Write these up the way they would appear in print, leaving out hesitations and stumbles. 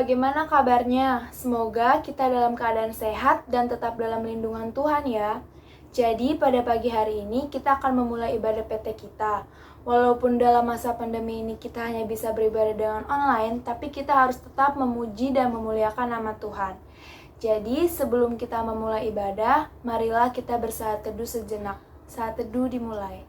bagaimana kabarnya? Semoga kita dalam keadaan sehat dan tetap dalam lindungan Tuhan ya. Jadi pada pagi hari ini kita akan memulai ibadah PT kita. Walaupun dalam masa pandemi ini kita hanya bisa beribadah dengan online, tapi kita harus tetap memuji dan memuliakan nama Tuhan. Jadi sebelum kita memulai ibadah, marilah kita bersaat teduh sejenak. Saat teduh dimulai.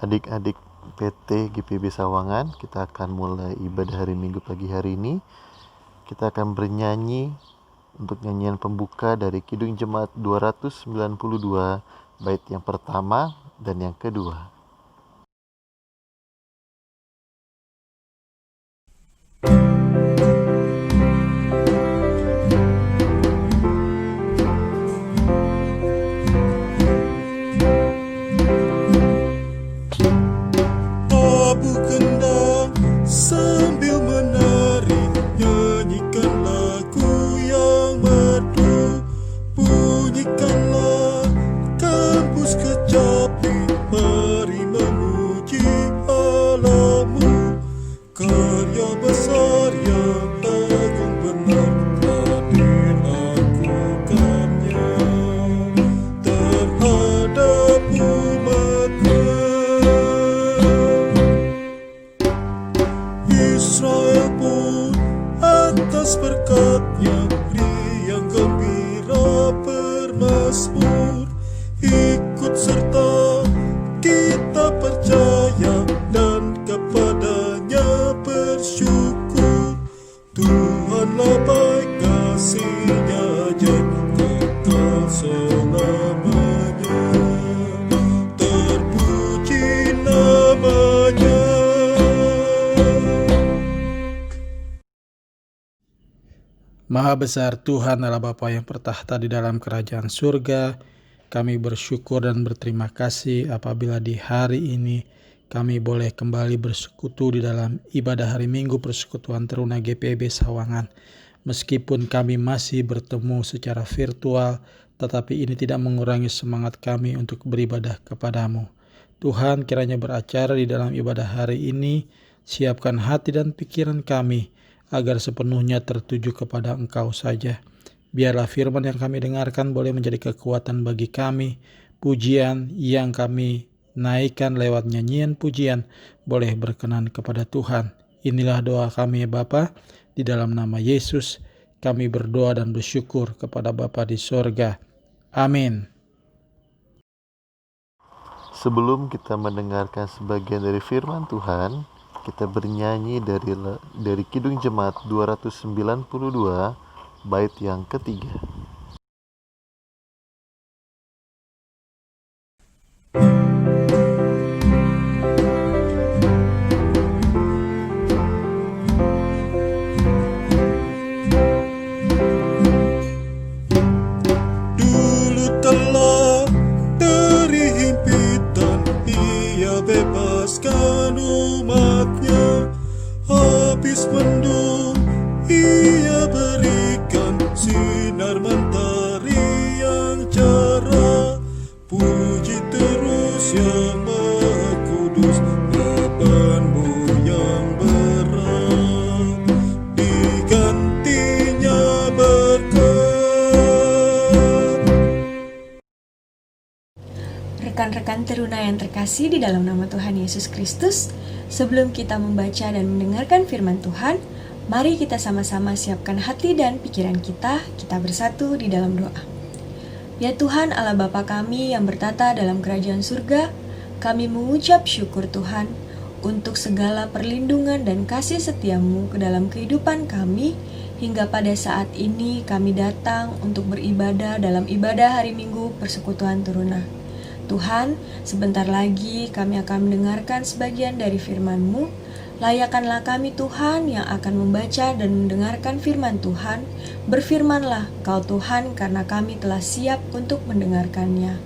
Adik-adik PT GPB Sawangan, kita akan mulai ibadah hari Minggu pagi hari ini. Kita akan bernyanyi untuk nyanyian pembuka dari Kidung Jemaat 292, bait yang pertama dan yang kedua. Sambil menari, nyanyikan lagu yang merdu. Bunyikanlah kampus kecapi, mari memuji Allahmu. Karya besar yang agung benar telah dilakukannya terhadap umatnya. Israel pun atas berkatnya riang gembira bermazmur. Ikut serta kita percaya dan kepadanya bersyukur. Tuhanlah baik, kasih-Nya ajaib kekal selamanya. Terpuji namanya. Maha besar Tuhan Allah Bapa yang bertahta di dalam kerajaan surga, kami bersyukur dan berterima kasih apabila di hari ini kami boleh kembali bersekutu di dalam ibadah hari Minggu Persekutuan Teruna GPB Sawangan. Meskipun kami masih bertemu secara virtual, tetapi ini tidak mengurangi semangat kami untuk beribadah kepadamu. Tuhan, kiranya beracara di dalam ibadah hari ini, siapkan hati dan pikiran kami agar sepenuhnya tertuju kepada Engkau saja. Biarlah firman yang kami dengarkan boleh menjadi kekuatan bagi kami. Pujian yang kami naikkan lewat nyanyian pujian boleh berkenan kepada Tuhan. Inilah doa kami ya Bapa, di dalam nama Yesus kami berdoa dan bersyukur kepada Bapa di sorga. Amin. Sebelum kita mendengarkan sebagian dari firman Tuhan, kita bernyanyi dari Kidung Jemaat 292, bait yang ketiga. Dulu telah dari himpitan Ia bebaskan umatnya. Habis mendung Ia berikan sinar mentari yang cerah. Puji terus Yang Maha Kudus, bebanmu yang berat digantinya berkat. Rekan-rekan teruna yang terkasih di dalam nama Tuhan Yesus Kristus, sebelum kita membaca dan mendengarkan firman Tuhan, mari kita sama-sama siapkan hati dan pikiran kita bersatu di dalam doa. Ya Tuhan Allah Bapa kami yang bertata dalam kerajaan surga, kami mengucap syukur Tuhan untuk segala perlindungan dan kasih setia-Mu ke dalam kehidupan kami, hingga pada saat ini kami datang untuk beribadah dalam ibadah hari Minggu Persekutuan Teruna. Tuhan, sebentar lagi kami akan mendengarkan sebagian dari firman-Mu. Layakkanlah kami Tuhan yang akan membaca dan mendengarkan firman Tuhan. Berfirmanlah Kau Tuhan, karena kami telah siap untuk mendengarkannya.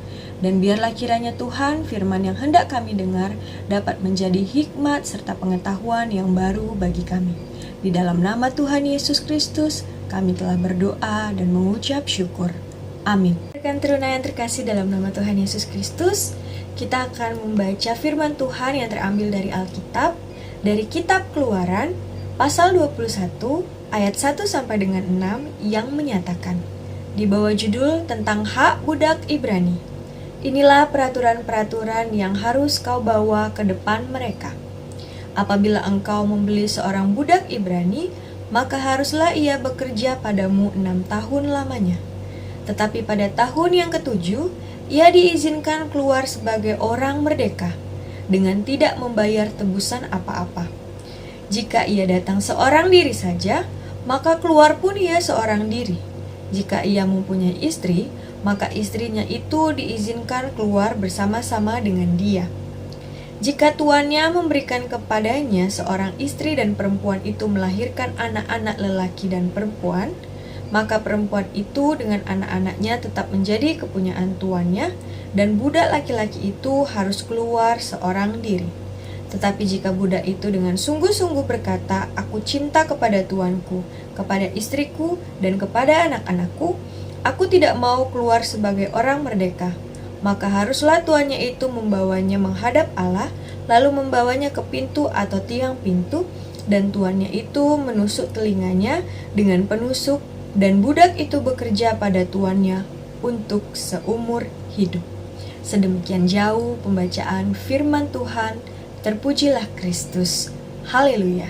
Dan biarlah kiranya Tuhan, firman yang hendak kami dengar dapat menjadi hikmat serta pengetahuan yang baru bagi kami. Di dalam nama Tuhan Yesus Kristus, kami telah berdoa dan mengucap syukur. Amin. Rekan teruna yang terkasih dalam nama Tuhan Yesus Kristus, kita akan membaca firman Tuhan yang terambil dari Alkitab, dari kitab Keluaran, pasal 21, ayat 1 sampai dengan 6 yang menyatakan, di bawah judul tentang hak budak Ibrani. Inilah peraturan-peraturan yang harus kau bawa ke depan mereka. Apabila engkau membeli seorang budak Ibrani, maka haruslah ia bekerja padamu 6 tahun lamanya. Tetapi pada tahun yang ketujuh, ia diizinkan keluar sebagai orang merdeka, dengan tidak membayar tebusan apa-apa. Jika ia datang seorang diri saja, maka keluar pun ia seorang diri. Jika ia mempunyai istri, maka istrinya itu diizinkan keluar bersama-sama dengan dia. Jika tuannya memberikan kepadanya seorang istri dan perempuan itu melahirkan anak-anak lelaki dan perempuan, maka perempuan itu dengan anak-anaknya tetap menjadi kepunyaan tuannya, dan budak laki-laki itu harus keluar seorang diri. Tetapi jika budak itu dengan sungguh-sungguh berkata, "Aku cinta kepada tuanku, kepada istriku, dan kepada anak-anakku, aku tidak mau keluar sebagai orang merdeka," maka haruslah tuannya itu membawanya menghadap Allah, lalu membawanya ke pintu atau tiang pintu, dan tuannya itu menusuk telinganya dengan penusuk, dan budak itu bekerja pada tuannya untuk seumur hidup. Sedemikian jauh pembacaan firman Tuhan. Terpujilah Kristus. Haleluya.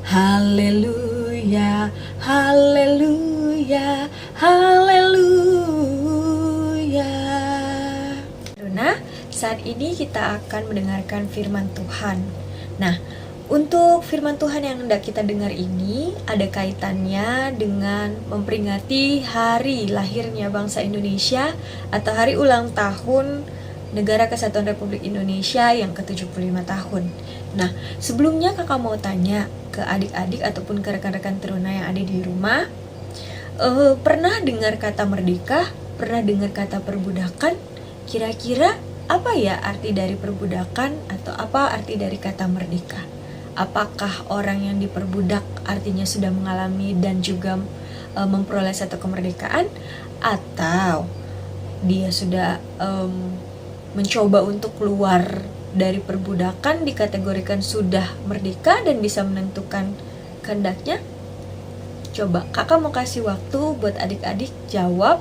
Haleluya. Haleluya. Haleluya. Nah, saat ini kita akan mendengarkan firman Tuhan. Nah, untuk firman Tuhan yang hendak kita dengar ini ada kaitannya dengan memperingati hari lahirnya bangsa Indonesia atau hari ulang tahun Negara Kesatuan Republik Indonesia yang ke-75 tahun. Nah, sebelumnya kakak mau tanya ke adik-adik ataupun ke rekan-rekan teruna yang ada di rumah, pernah dengar kata merdeka? Pernah dengar kata perbudakan? Kira-kira apa ya arti dari perbudakan atau apa arti dari kata merdeka? Apakah orang yang diperbudak artinya sudah mengalami dan juga memperoleh satu kemerdekaan, atau dia sudah mencoba untuk keluar dari perbudakan dikategorikan sudah merdeka dan bisa menentukan kehendaknya? Coba kakak mau kasih waktu buat adik-adik jawab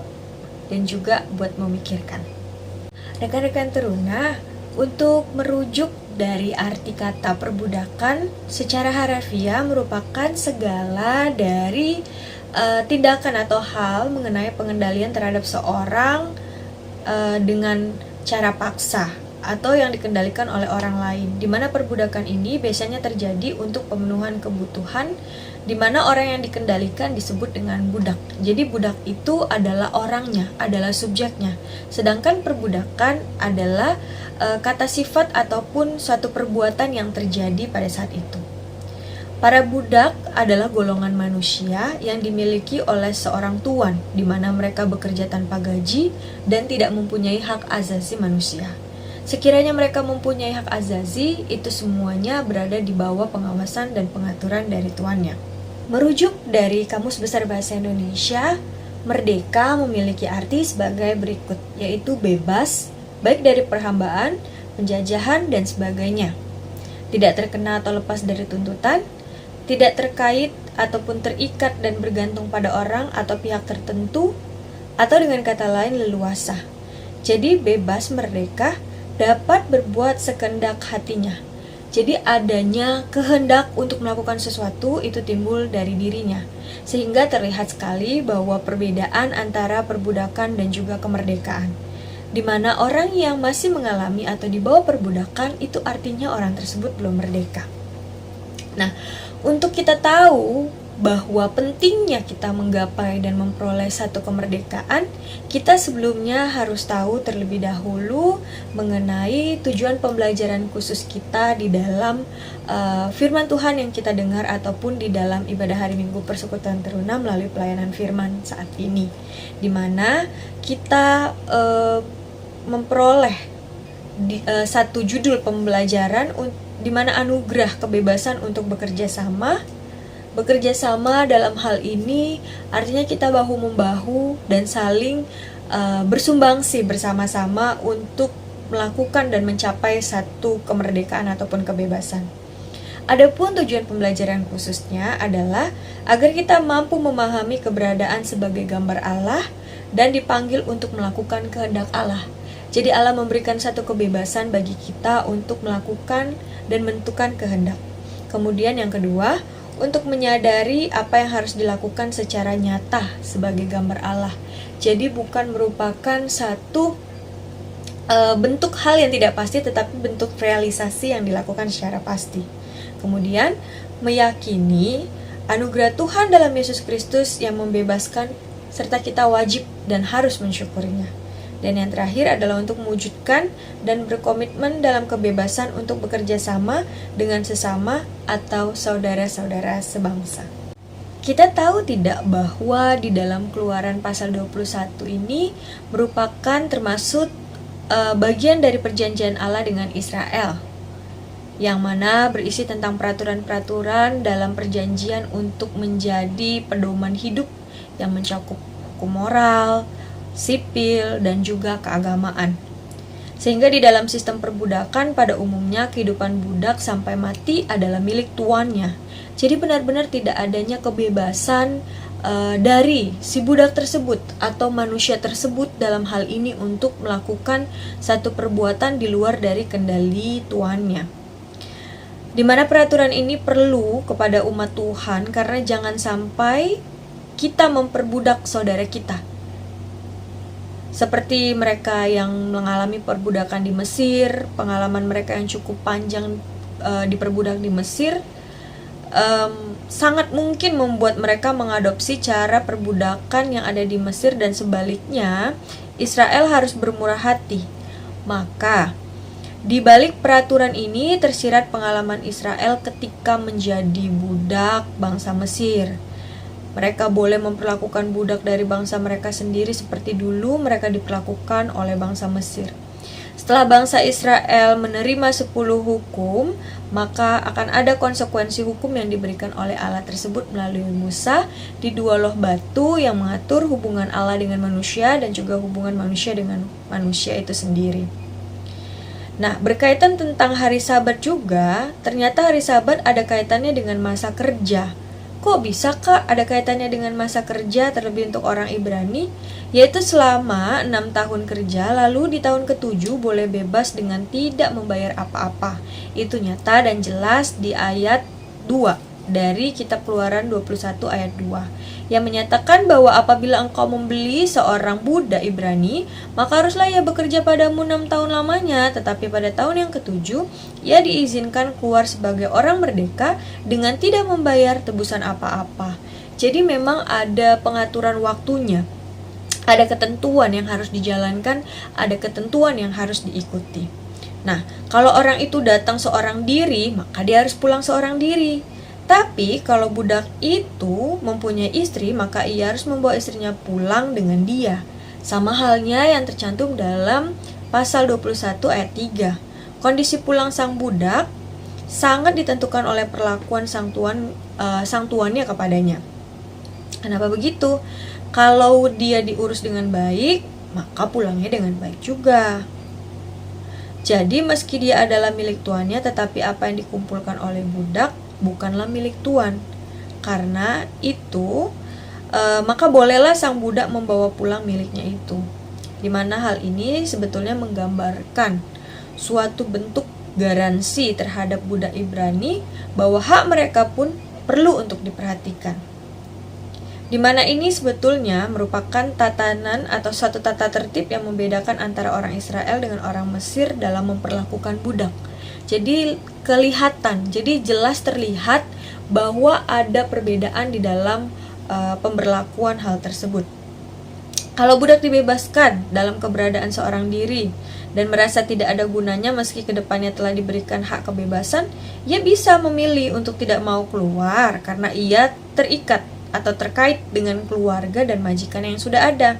dan juga buat memikirkan. Rekan-rekan teruna, untuk merujuk dari arti kata perbudakan secara harafiah merupakan segala dari tindakan atau hal mengenai pengendalian terhadap seorang dengan cara paksa atau yang dikendalikan oleh orang lain, di mana perbudakan ini biasanya terjadi untuk pemenuhan kebutuhan, di mana orang yang dikendalikan disebut dengan budak. Jadi budak itu adalah orangnya, adalah subjeknya, sedangkan perbudakan adalah kata sifat ataupun suatu perbuatan yang terjadi pada saat itu. Para budak adalah golongan manusia yang dimiliki oleh seorang tuan, di mana mereka bekerja tanpa gaji dan tidak mempunyai hak asasi manusia. Sekiranya mereka mempunyai hak asasi, itu semuanya berada di bawah pengawasan dan pengaturan dari tuannya. Merujuk dari Kamus Besar Bahasa Indonesia, merdeka memiliki arti sebagai berikut, yaitu bebas, baik dari perhambaan, penjajahan, dan sebagainya. Tidak terkena atau lepas dari tuntutan, tidak terkait ataupun terikat dan bergantung pada orang atau pihak tertentu, atau dengan kata lain leluasa. Jadi bebas merdeka dapat berbuat sekehendak hatinya. Jadi adanya kehendak untuk melakukan sesuatu itu timbul dari dirinya. Sehingga terlihat sekali bahwa perbedaan antara perbudakan dan juga kemerdekaan, di mana orang yang masih mengalami atau di bawah perbudakan itu artinya orang tersebut belum merdeka. Nah, untuk kita tahu bahwa pentingnya kita menggapai dan memperoleh satu kemerdekaan, kita sebelumnya harus tahu terlebih dahulu mengenai tujuan pembelajaran khusus kita di dalam firman Tuhan yang kita dengar ataupun di dalam ibadah hari Minggu Persekutuan Teruna melalui pelayanan firman saat ini, di mana kita memperoleh satu judul pembelajaran di mana anugerah kebebasan untuk bekerja sama. Bekerja sama dalam hal ini artinya kita bahu-membahu dan saling bersumbangsi bersama-sama untuk melakukan dan mencapai satu kemerdekaan ataupun kebebasan. Adapun tujuan pembelajaran khususnya adalah agar kita mampu memahami keberadaan sebagai gambar Allah dan dipanggil untuk melakukan kehendak Allah. Jadi Allah memberikan satu kebebasan bagi kita untuk melakukan dan menentukan kehendak. Kemudian yang kedua, untuk menyadari apa yang harus dilakukan secara nyata sebagai gambar Allah. Jadi bukan merupakan satu bentuk hal yang tidak pasti, tetapi bentuk realisasi yang dilakukan secara pasti. Kemudian meyakini anugerah Tuhan dalam Yesus Kristus yang membebaskan, serta kita wajib dan harus mensyukurinya. Dan yang terakhir adalah untuk mewujudkan dan berkomitmen dalam kebebasan untuk bekerja sama dengan sesama atau saudara-saudara sebangsa. Kita tahu tidak bahwa di dalam Keluaran pasal 21 ini merupakan termasuk bagian dari perjanjian Allah dengan Israel, yang mana berisi tentang peraturan-peraturan dalam perjanjian untuk menjadi pedoman hidup yang mencakup hukum moral, sipil, dan juga keagamaan. Sehingga di dalam sistem perbudakan pada umumnya kehidupan budak sampai mati adalah milik tuannya. Jadi benar-benar tidak adanya kebebasan dari si budak tersebut atau manusia tersebut dalam hal ini untuk melakukan satu perbuatan di luar dari kendali tuannya. Di mana peraturan ini perlu kepada umat Tuhan karena jangan sampai kita memperbudak saudara kita. Seperti mereka yang mengalami perbudakan di Mesir, pengalaman mereka yang cukup panjang diperbudak di Mesir, sangat mungkin membuat mereka mengadopsi cara perbudakan yang ada di Mesir, dan sebaliknya Israel harus bermurah hati. Maka di balik peraturan ini tersirat pengalaman Israel ketika menjadi budak bangsa Mesir. Mereka boleh memperlakukan budak dari bangsa mereka sendiri seperti dulu mereka diperlakukan oleh bangsa Mesir. Setelah bangsa Israel menerima 10 hukum, maka akan ada konsekuensi hukum yang diberikan oleh Allah tersebut melalui Musa di 2 loh batu yang mengatur hubungan Allah dengan manusia dan juga hubungan manusia dengan manusia itu sendiri. Nah, berkaitan tentang hari Sabat juga, ternyata hari Sabat ada kaitannya dengan masa kerja. Kok bisa Kak ada kaitannya dengan masa kerja, terlebih untuk orang Ibrani? Yaitu selama 6 tahun kerja, lalu di tahun ke-7 boleh bebas dengan tidak membayar apa-apa. Itu nyata dan jelas di ayat 2 dari kitab Keluaran 21 ayat 2, yang menyatakan bahwa apabila engkau membeli seorang budak Ibrani, maka haruslah ia bekerja padamu 6 tahun lamanya, tetapi pada tahun yang ke-7 ia diizinkan keluar sebagai orang merdeka dengan tidak membayar tebusan apa-apa. Jadi memang ada pengaturan waktunya, ada ketentuan yang harus dijalankan, ada ketentuan yang harus diikuti. Nah, kalau orang itu datang seorang diri, maka dia harus pulang seorang diri. Tapi kalau budak itu mempunyai istri, maka ia harus membawa istrinya pulang dengan dia. Sama halnya yang tercantum dalam pasal 21 ayat 3. Kondisi pulang sang budak sangat ditentukan oleh perlakuan sang tuannya kepadanya. Kenapa begitu? Kalau dia diurus dengan baik, maka pulangnya dengan baik juga. Jadi meski dia adalah milik tuannya, tetapi apa yang dikumpulkan oleh budak bukanlah milik tuan. Karena itu, maka bolehlah sang budak membawa pulang miliknya itu. Di mana hal ini sebetulnya menggambarkan suatu bentuk garansi terhadap budak Ibrani bahwa hak mereka pun perlu untuk diperhatikan. Di mana ini sebetulnya merupakan tatanan atau suatu tata tertib yang membedakan antara orang Israel dengan orang Mesir dalam memperlakukan budak. Jadi jelas terlihat bahwa ada perbedaan di dalam pemberlakuan hal tersebut. Kalau budak dibebaskan dalam keberadaan seorang diri dan merasa tidak ada gunanya meski kedepannya telah diberikan hak kebebasan, ia bisa memilih untuk tidak mau keluar karena ia terikat atau terkait dengan keluarga dan majikan yang sudah ada.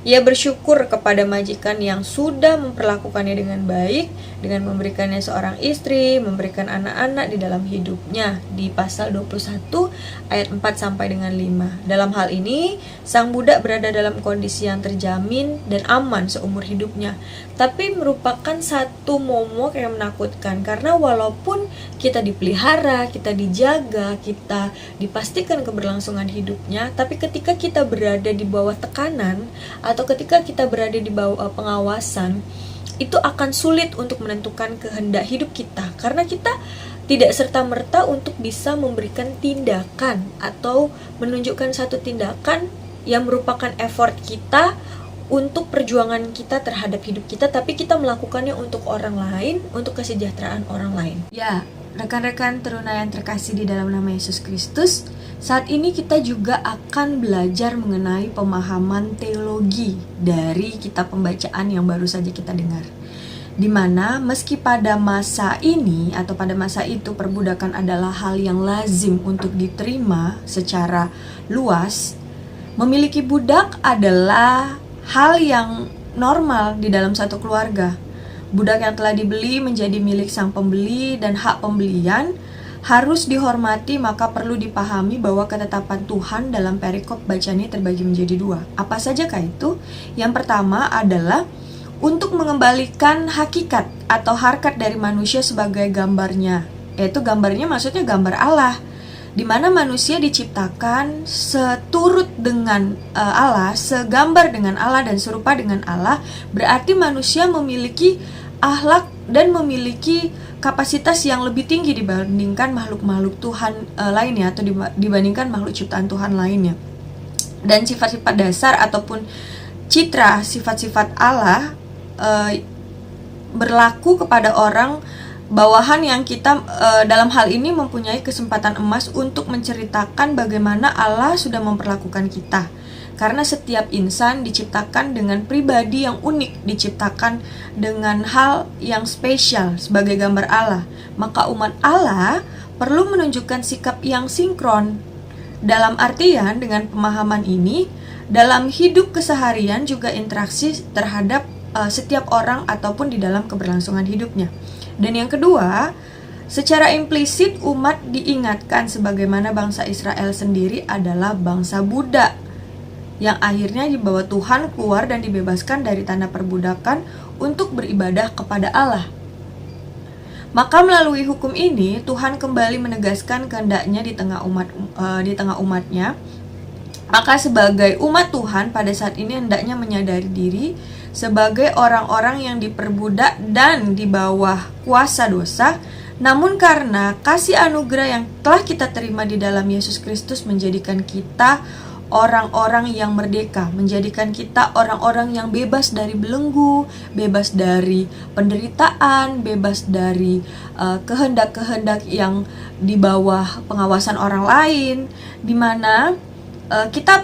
Ia bersyukur kepada majikan yang sudah memperlakukannya dengan baik, dengan memberikannya seorang istri, memberikan anak-anak di dalam hidupnya. Di pasal 21 ayat 4 sampai dengan 5. Dalam hal ini, sang budak berada dalam kondisi yang terjamin dan aman seumur hidupnya. Tapi merupakan satu momok yang menakutkan, karena walaupun kita dipelihara, kita dijaga, kita dipastikan keberlangsungan hidupnya, tapi ketika kita berada di bawah tekanan atau ketika kita berada di bawah pengawasan, itu akan sulit untuk menentukan kehendak hidup kita, karena kita tidak serta-merta untuk bisa memberikan tindakan atau menunjukkan satu tindakan yang merupakan effort kita untuk perjuangan kita terhadap hidup kita, tapi kita melakukannya untuk orang lain, untuk kesejahteraan orang lain. Ya, rekan-rekan teruna yang terkasih di dalam nama Yesus Kristus, saat ini kita juga akan belajar mengenai pemahaman teologi dari kitab pembacaan yang baru saja kita dengar. Di mana meski pada masa ini atau pada masa itu perbudakan adalah hal yang lazim untuk diterima secara luas, memiliki budak adalah hal yang normal di dalam satu keluarga. Budak yang telah dibeli menjadi milik sang pembeli dan hak pembelian harus dihormati, maka perlu dipahami bahwa ketetapan Tuhan dalam perikop bacaan ini terbagi menjadi dua. Apa sajakah itu? Yang pertama adalah untuk mengembalikan hakikat atau harkat dari manusia sebagai gambarnya. Yaitu gambarnya maksudnya gambar Allah, di mana manusia diciptakan seturut dengan Allah, segambar dengan Allah dan serupa dengan Allah. Berarti manusia memiliki akhlak dan memiliki kapasitas yang lebih tinggi dibandingkan makhluk-makhluk Tuhan lainnya atau dibandingkan makhluk ciptaan Tuhan lainnya. Dan sifat-sifat dasar ataupun citra sifat-sifat Allah berlaku kepada orang bawahan yang kita dalam hal ini mempunyai kesempatan emas untuk menceritakan bagaimana Allah sudah memperlakukan kita. Karena setiap insan diciptakan dengan pribadi yang unik, diciptakan dengan hal yang spesial sebagai gambar Allah. Maka umat Allah perlu menunjukkan sikap yang sinkron. Dalam artian, dengan pemahaman ini, dalam hidup keseharian juga interaksi terhadap setiap orang ataupun di dalam keberlangsungan hidupnya. Dan yang kedua, secara implisit umat diingatkan sebagaimana bangsa Israel sendiri adalah bangsa budak yang akhirnya dibawa Tuhan keluar dan dibebaskan dari tanah perbudakan untuk beribadah kepada Allah. Maka melalui hukum ini Tuhan kembali menegaskan kehendaknya di tengah umatnya. Maka sebagai umat Tuhan pada saat ini hendaknya menyadari diri sebagai orang-orang yang diperbudak dan di bawah kuasa dosa. Namun karena kasih anugerah yang telah kita terima di dalam Yesus Kristus menjadikan kita orang-orang yang merdeka, menjadikan kita orang-orang yang bebas dari belenggu, bebas dari penderitaan, bebas dari kehendak-kehendak yang di bawah pengawasan orang lain, di mana kita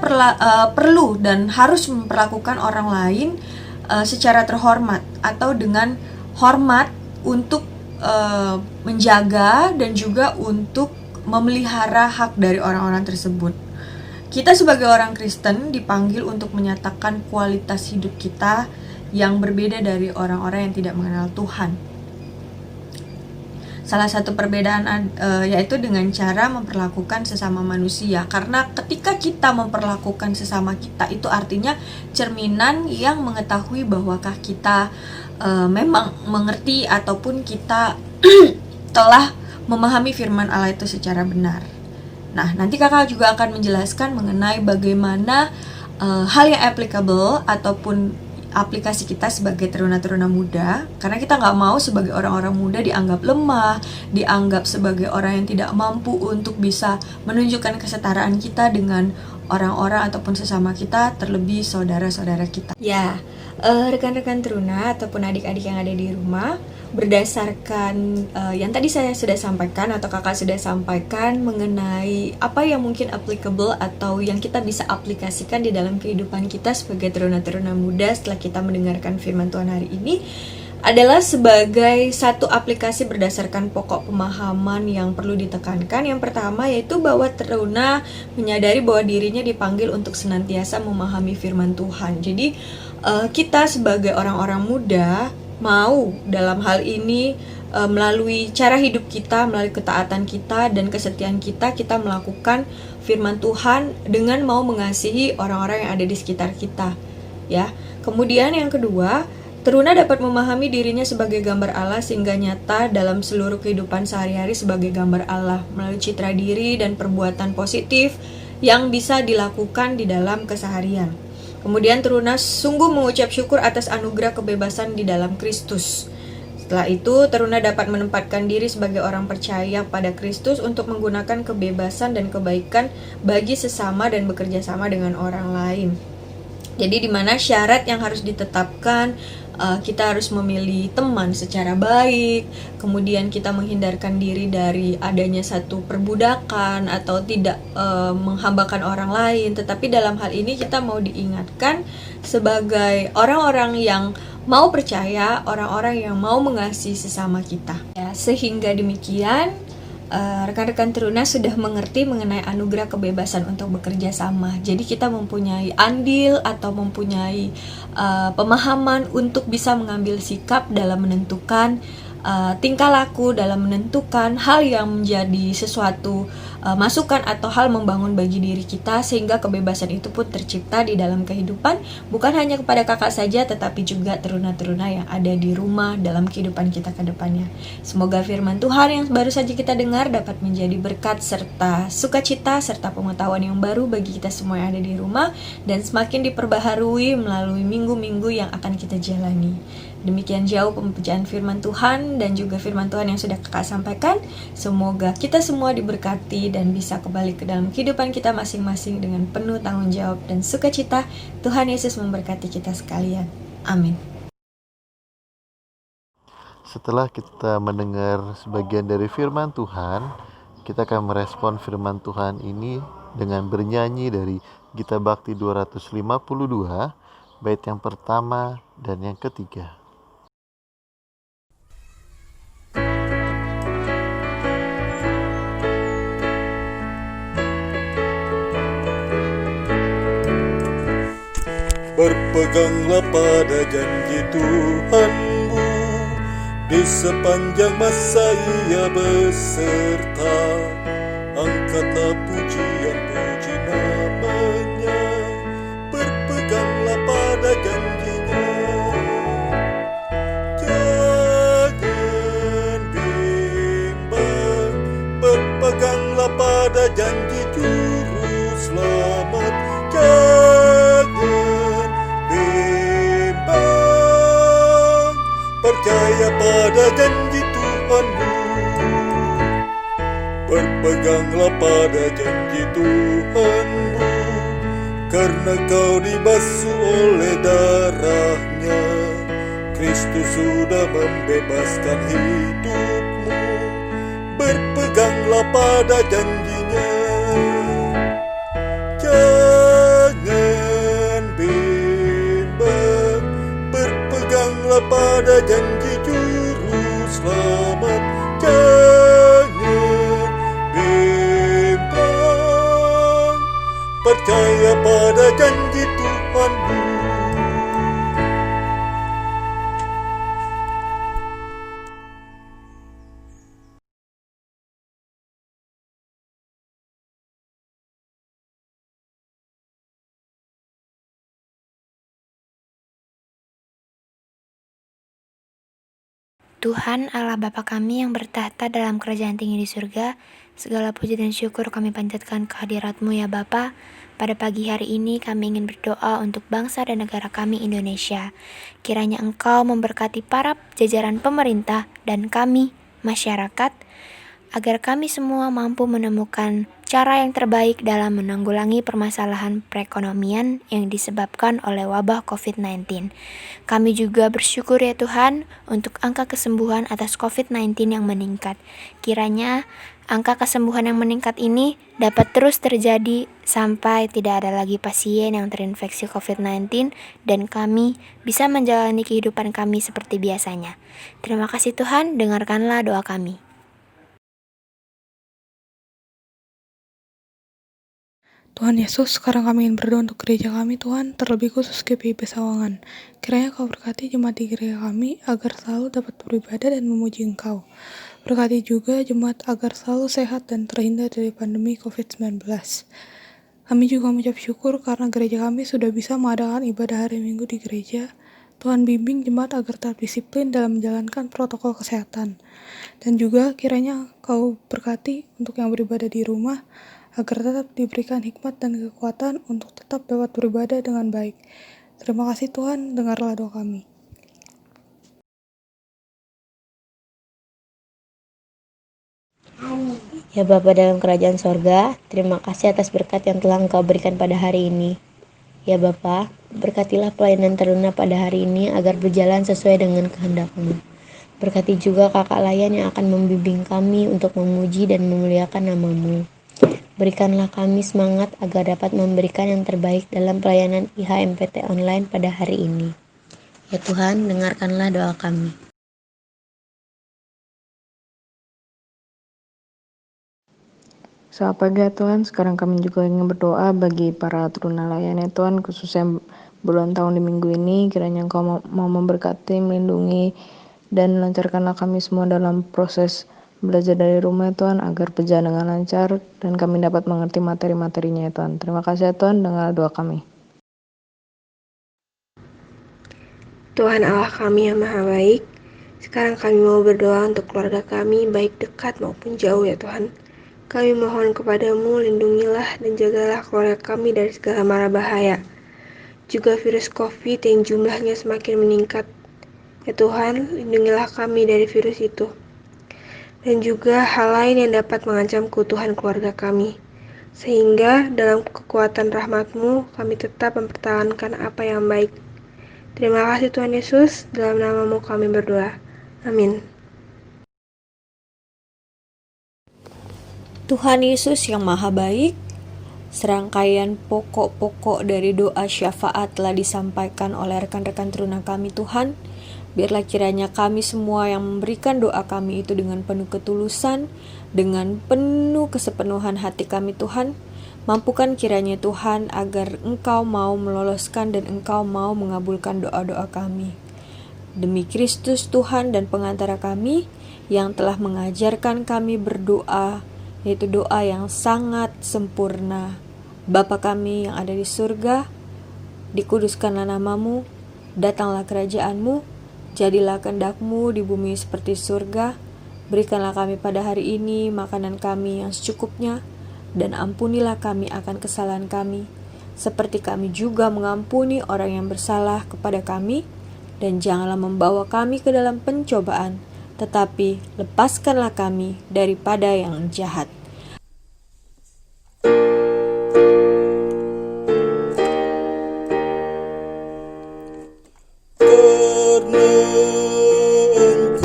perlu dan harus memperlakukan orang lain secara terhormat atau dengan hormat untuk menjaga dan juga untuk memelihara hak dari orang-orang tersebut. Kita sebagai orang Kristen dipanggil untuk menyatakan kualitas hidup kita yang berbeda dari orang-orang yang tidak mengenal Tuhan. Salah satu perbedaan yaitu dengan cara memperlakukan sesama manusia. Karena ketika kita memperlakukan sesama kita, itu artinya cerminan yang mengetahui bahwakah kita memang mengerti ataupun kita telah memahami firman Allah itu secara benar. Nah, nanti kakak juga akan menjelaskan mengenai bagaimana hal yang applicable ataupun aplikasi kita sebagai teruna-teruna muda. Karena kita nggak mau sebagai orang-orang muda dianggap lemah, dianggap sebagai orang yang tidak mampu untuk bisa menunjukkan kesetaraan kita dengan orang-orang ataupun sesama kita, terlebih saudara-saudara kita. Ya, rekan-rekan teruna ataupun adik-adik yang ada di rumah, berdasarkan yang tadi saya sudah sampaikan atau kakak sudah sampaikan mengenai apa yang mungkin applicable atau yang kita bisa aplikasikan di dalam kehidupan kita sebagai teruna-teruna muda setelah kita mendengarkan firman Tuhan hari ini, adalah sebagai satu aplikasi berdasarkan pokok pemahaman yang perlu ditekankan. Yang pertama yaitu bahwa teruna menyadari bahwa dirinya dipanggil untuk senantiasa memahami firman Tuhan. Jadi kita sebagai orang-orang muda mau dalam hal ini melalui cara hidup kita, melalui ketaatan kita dan kesetiaan kita melakukan firman Tuhan dengan mau mengasihi orang-orang yang ada di sekitar kita, ya. Kemudian yang kedua, teruna dapat memahami dirinya sebagai gambar Allah sehingga nyata dalam seluruh kehidupan sehari-hari sebagai gambar Allah melalui citra diri dan perbuatan positif yang bisa dilakukan di dalam keseharian. Kemudian teruna sungguh mengucap syukur atas anugerah kebebasan di dalam Kristus. Setelah itu, teruna dapat menempatkan diri sebagai orang percaya pada Kristus untuk menggunakan kebebasan dan kebaikan bagi sesama dan bekerja sama dengan orang lain. Jadi di mana syarat yang harus ditetapkan, kita harus memilih teman secara baik, kemudian kita menghindarkan diri dari adanya satu perbudakan atau tidak menghambakan orang lain. Tetapi dalam hal ini kita mau diingatkan sebagai orang-orang yang mau percaya, orang-orang yang mau mengasihi sesama kita. Ya, sehingga demikian rekan-rekan teruna sudah mengerti mengenai anugerah kebebasan untuk bekerja sama. Jadi kita mempunyai andil atau mempunyai pemahaman untuk bisa mengambil sikap dalam menentukan tingkah laku, dalam menentukan hal yang menjadi sesuatu masukan atau hal membangun bagi diri kita, sehingga kebebasan itu pun tercipta di dalam kehidupan, bukan hanya kepada kakak saja tetapi juga teruna-teruna yang ada di rumah dalam kehidupan kita ke depannya. Semoga firman Tuhan yang baru saja kita dengar dapat menjadi berkat serta sukacita serta pengetahuan yang baru bagi kita semua yang ada di rumah, dan semakin diperbaharui melalui minggu-minggu yang akan kita jalani. Demikian jauh pembacaan firman Tuhan dan juga firman Tuhan yang sudah kakak sampaikan. Semoga kita semua diberkati dan bisa kembali ke dalam kehidupan kita masing-masing dengan penuh tanggung jawab dan sukacita. Tuhan Yesus memberkati kita sekalian. Amin. Setelah kita mendengar sebagian dari firman Tuhan, kita akan merespon firman Tuhan ini dengan bernyanyi dari Gita Bakti 252, bait yang pertama dan yang ketiga. Berpeganglah pada janji Tuhanmu, di sepanjang masa Ia beserta. Angkatlah pujian-puji nama-Nya, berpeganglah pada janji-Nya. Jangan bimbang, berpeganglah pada janji Juru Selamat. Percaya pada janji Tuhanmu, berpeganglah pada janji Tuhanmu, karena kau dibasuh oleh darah-Nya. Kristus sudah membebaskan hidupmu, berpeganglah pada janji-Nya. Jangan bimbang, berpeganglah pada janji Juru Selamat. Jangan bimbang, percaya pada janji Tuhanmu. Tuhan Allah Bapa kami yang bertahta dalam kerajaan tinggi di surga, segala puji dan syukur kami panjatkan kehadirat-Mu ya Bapa. Pada pagi hari ini kami ingin berdoa untuk bangsa dan negara kami Indonesia. Kiranya Engkau memberkati para jajaran pemerintah dan kami, masyarakat, agar kami semua mampu menemukan cara yang terbaik dalam menanggulangi permasalahan perekonomian yang disebabkan oleh wabah COVID-19. Kami juga bersyukur ya Tuhan untuk angka kesembuhan atas COVID-19 yang meningkat. Kiranya Angka kesembuhan yang meningkat ini dapat terus terjadi sampai tidak ada lagi pasien yang terinfeksi COVID-19 dan kami bisa menjalani kehidupan kami seperti biasanya. Terima kasih Tuhan, dengarkanlah doa kami. Tuhan Yesus, sekarang kami ingin berdoa untuk gereja kami, Tuhan, terlebih khusus GPIB Sawangan. Kiranya Kau berkati jemaat di gereja kami agar selalu dapat beribadah dan memuji Engkau. Berkati juga jemaat agar selalu sehat dan terhindar dari pandemi COVID-19. Kami juga mengucap syukur karena gereja kami sudah bisa mengadakan ibadah hari Minggu di gereja. Tuhan bimbing jemaat agar tetap disiplin dalam menjalankan protokol kesehatan. Dan juga kiranya Kau berkati untuk yang beribadah di rumah, agar tetap diberikan hikmat dan kekuatan untuk tetap dapat beribadah dengan baik. Terima kasih Tuhan, dengarlah doa kami. Ya Bapa dalam kerajaan sorga, terima kasih atas berkat yang telah Engkau berikan pada hari ini. Ya Bapa, berkatilah pelayanan teruna pada hari ini agar berjalan sesuai dengan kehendak-Mu. Berkati juga kakak layan yang akan membimbing kami untuk memuji dan memuliakan nama-Mu. Berikanlah kami semangat agar dapat memberikan yang terbaik dalam pelayanan IHMPT online pada hari ini. Ya Tuhan, dengarkanlah doa kami. Selamat pagi ya Tuhan, sekarang kami juga ingin berdoa bagi para teruna layan ya Tuhan, khususnya bulan tahun di minggu ini, kiranya Engkau mau memberkati, melindungi, dan lancarkanlah kami semua dalam proses belajar dari rumah ya Tuhan, agar berjalan dengan lancar, dan kami dapat mengerti materi-materinya ya Tuhan. Terima kasih ya Tuhan, dengar doa kami. Tuhan Allah kami yang maha baik, sekarang kami mau berdoa untuk keluarga kami, baik dekat maupun jauh ya Tuhan. Kami mohon kepadamu, lindungilah dan jagalah keluarga kami dari segala mara bahaya. Juga virus COVID yang jumlahnya semakin meningkat. Ya Tuhan, lindungilah kami dari virus itu. Dan juga hal lain yang dapat mengancam keutuhan keluarga kami. Sehingga dalam kekuatan rahmat-Mu, kami tetap mempertahankan apa yang baik. Terima kasih Tuhan Yesus, dalam nama-Mu kami berdoa. Amin. Tuhan Yesus yang maha baik, serangkaian pokok-pokok dari doa syafaat telah disampaikan oleh rekan-rekan teruna kami Tuhan. Biarlah kiranya kami semua yang memberikan doa kami itu dengan penuh ketulusan, dengan penuh kesepenuhan hati kami Tuhan. Mampukan kiranya Tuhan agar Engkau mau meloloskan dan Engkau mau mengabulkan doa-doa kami. Demi Kristus Tuhan dan pengantara kami yang telah mengajarkan kami berdoa, yaitu doa yang sangat sempurna. Bapa kami yang ada di surga, dikuduskanlah nama-Mu, datanglah kerajaan-Mu, jadilah kehendak-Mu di bumi seperti surga. Berikanlah kami pada hari ini makanan kami yang secukupnya, dan ampunilah kami akan kesalahan kami, seperti kami juga mengampuni orang yang bersalah kepada kami, dan janganlah membawa kami ke dalam pencobaan, tetapi lepaskanlah kami daripada yang jahat. Karena Engkaulah yang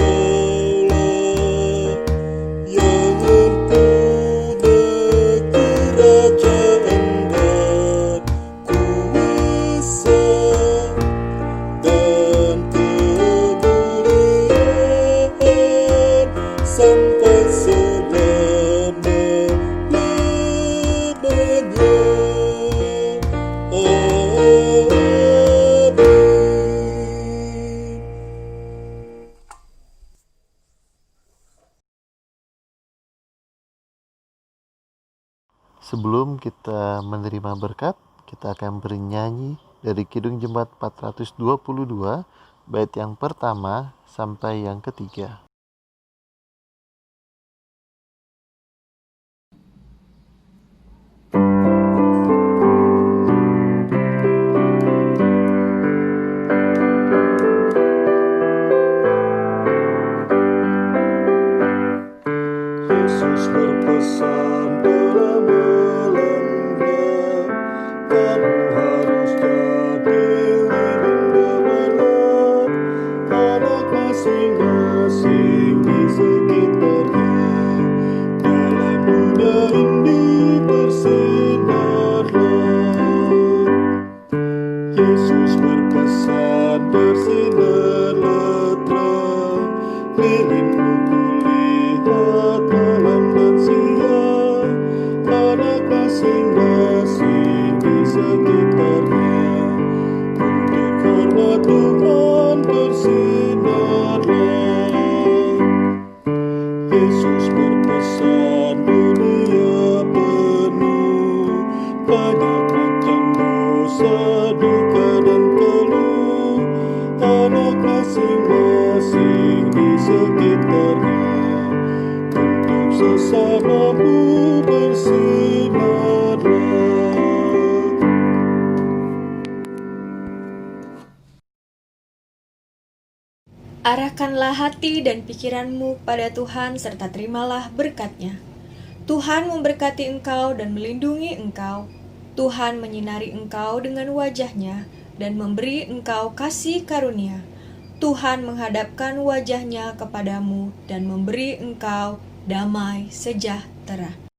mempunyai kerajaan dan kuasa dan kemuliaan sampai selama-lamanya. Sebelum kita menerima berkat, kita akan bernyanyi dari Kidung Jemaat 422, bait yang pertama sampai yang ketiga. Yesus berpesan dalam Belanda, kamu harus jadi lilin bebenah, anak masing-masing Yesus berpesan, bersinarlah terang, lilinmu kulihat malam dan siang, anak masing-masing di sekitarnya. Untuk hormat Tuhan bersinarlah. Yesus berpesan, dunia penuh banyak macam dosa, duka dan keluh, anak masing-masing di sekitarnya. Untuk sesamamu bersinarlah. Arahkanlah hati dan pikiranmu pada Tuhan serta terimalah berkat-Nya. Tuhan memberkati engkau dan melindungi engkau. Tuhan menyinari engkau dengan wajah-Nya dan memberi engkau kasih karunia. Tuhan menghadapkan wajah-Nya kepadamu dan memberi engkau damai sejahtera.